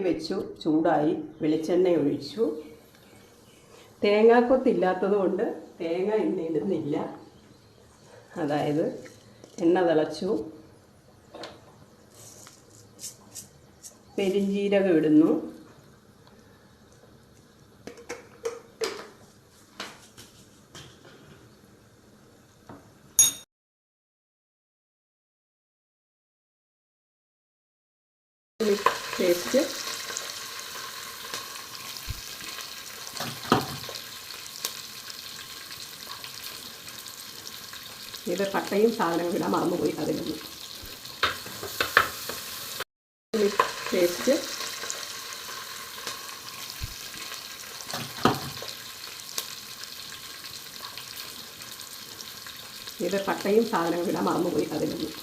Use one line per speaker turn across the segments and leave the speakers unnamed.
വെച്ചു, ചൂടായി, വെളിച്ചെണ്ണ ഒഴിച്ചു. തേങ്ങാക്കൊത്തില്ലാത്തത് കൊണ്ട് തേങ്ങ ഇന്ന് ഇടുന്നില്ല. അതായത് എണ്ണ തിളച്ചു, പെരിഞ്ജീരകം ഇടുന്നു. പേസ്റ്റ്, ഇത് പട്ടയും സാധനങ്ങളും ഇടാൻ മറന്നുപോയി, അതിലൊന്നും. പേസ്റ്റ്, ഇത് പട്ടയും സാധനങ്ങളും ഇടാൻ മറന്നുപോയി, അതിലൊന്നും.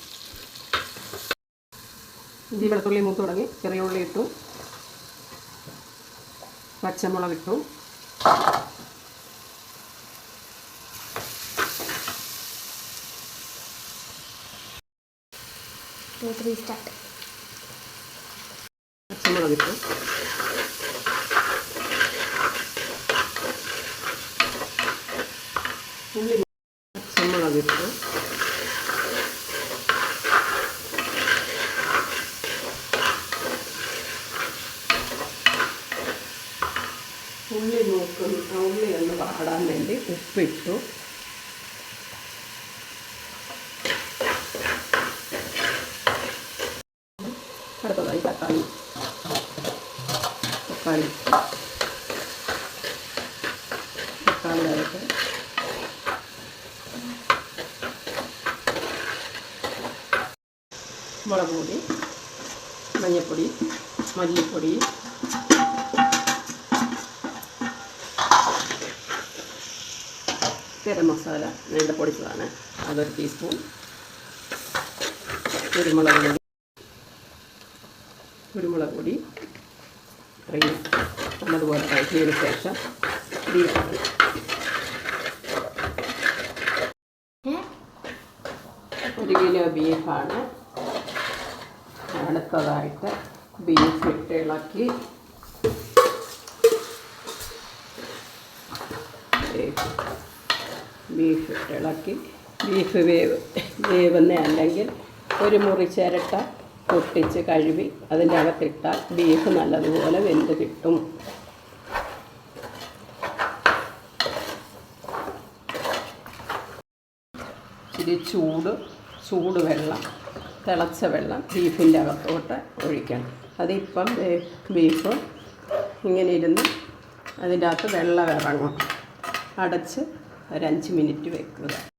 ഇഞ്ചി വെളുത്തുള്ളി മൂത്ത് തുടങ്ങി. ചെറിയ ഉള്ളി ഇട്ടു, പച്ചമുളക് ഇട്ടു, പച്ചമുളക് ഇട്ടു, ഉള്ളി, പച്ചമുളക് ഇട്ടു, ഉള്ളി ഒന്ന് വാടാൻ വേണ്ടി ഉപ്പിട്ടു. അടുത്തതായി തക്കാളി ആയിട്ട് മുളക് പൊടി, മഞ്ഞൾപ്പൊടി, മല്ലിപ്പൊടി, ഗരം മസാല നേരത്തെ പൊടിച്ചതാണ്, അതൊരു ടീസ്പൂൺ. കുരുമുളക് പൊടി ഇത്രയും നല്ലതുപോലെ കഴിച്ചതിന് ശേഷം ബീഫ്, 1 കിലോ ബീഫാണ്. അടുത്തതായിട്ട് ബീഫ് ഇട്ട് ഇളക്കി ബീഫ് വേവുന്ന അല്ലെങ്കിൽ ഒരു മുറി ചിരട്ട പൊട്ടിച്ച് കഴുകി അതിൻ്റെ അകത്തിട്ടാൽ ബീഫ് നല്ലതുപോലെ വെന്ത് കിട്ടും. ഇച്ചിരി ചൂട് വെള്ളം, തിളച്ച വെള്ളം ബീഫിൻ്റെ അകത്തോട്ട് ഒഴിക്കണം. അതിപ്പം ബീഫ് ഇങ്ങനെ ഇരുന്ന് അതിൻ്റെ അകത്ത് വെള്ളം ഇറങ്ങും. അടച്ച് ഒരു 5 മിനിറ്റ് വെക്കുക.